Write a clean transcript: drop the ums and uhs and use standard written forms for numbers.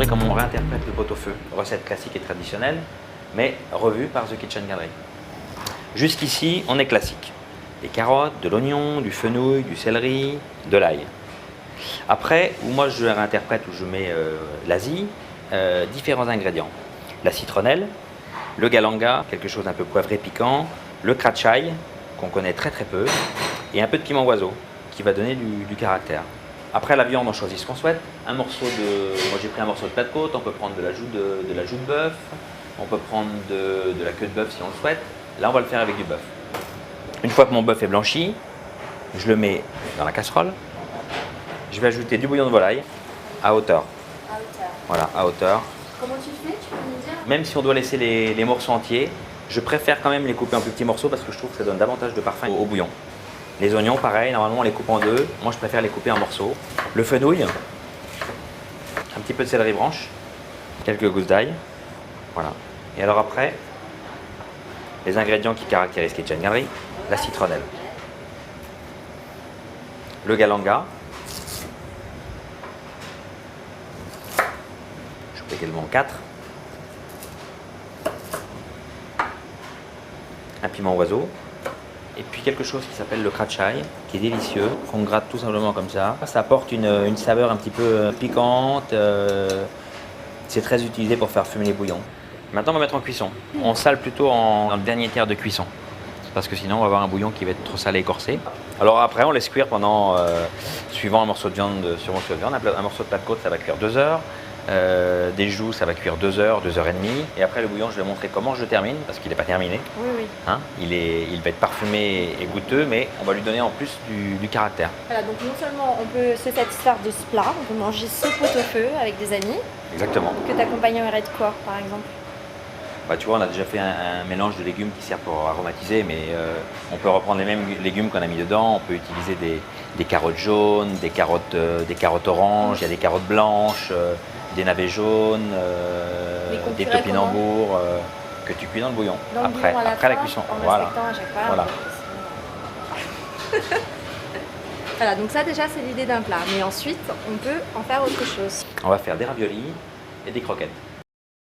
comment on réinterprète le pot-au-feu. Recette classique et traditionnelle, mais revue par The Kitchen Gallery. Jusqu'ici, on est classique. Des carottes, de l'oignon, du fenouil, du céleri, de l'ail. Après, où moi je réinterprète, où je mets l'Asie, différents ingrédients. La citronnelle, le galanga, quelque chose d'un peu poivré piquant, le kratchaï, qu'on connaît très peu, et un peu de piment oiseau, qui va donner du caractère. Après la viande, on choisit ce qu'on souhaite. Moi j'ai pris un morceau de plat de côte, on peut prendre de la joue de bœuf, on peut prendre de la queue de bœuf si on le souhaite. Là, on va le faire avec du bœuf. Une fois que mon bœuf est blanchi, je le mets dans la casserole. Je vais ajouter du bouillon de volaille à hauteur. À hauteur. Voilà, à hauteur. Comment tu fais? Tu peux nous dire? Même si on doit laisser les morceaux entiers, je préfère quand même les couper en plus petits morceaux parce que je trouve que ça donne davantage de parfum au bouillon. Les oignons, pareil, normalement on les coupe en deux. Moi, je préfère les couper en morceaux. Le fenouil, un petit peu de céleri branche, quelques gousses d'ail. Voilà. Et alors après, les ingrédients qui caractérisent Kitchen Gallery, la citronnelle, le galanga, je peux également 4, un piment oiseau, et puis quelque chose qui s'appelle le kratchaï, qui est délicieux, qu'on gratte tout simplement comme ça. Ça apporte une saveur un petit peu piquante, c'est très utilisé pour faire fumer les bouillons. Maintenant, on va mettre en cuisson. On sale plutôt dans le dernier tiers de cuisson, parce que sinon, on va avoir un bouillon qui va être trop salé et corsé. Alors après, on laisse cuire pendant, suivant un morceau de viande, un morceau de plat de côte, ça va cuire 2 heures. Des joues, ça va cuire 2 heures, 2 heures et demie. Et après, le bouillon, je vais montrer comment je le termine, parce qu'il n'est pas terminé. Oui. Hein, il va être parfumé et goûteux, mais on va lui donner en plus du caractère. Voilà, donc non seulement on peut se satisfaire de ce plat, on peut manger ce pot-au-feu avec des amis. Exactement. Que t'accompagnerais de quoi, par exemple? Bah, tu vois, on a déjà fait un mélange de légumes qui sert pour aromatiser, mais on peut reprendre les mêmes légumes qu'on a mis dedans. On peut utiliser des carottes jaunes, des carottes oranges, il y a des carottes blanches, des navets jaunes, des topinambours que tu cuis dans le bouillon. Après la cuisson. Voilà. À chaque fois, Voilà. Voilà, donc ça déjà c'est l'idée d'un plat. Mais ensuite, on peut en faire autre chose. On va faire des raviolis et des croquettes.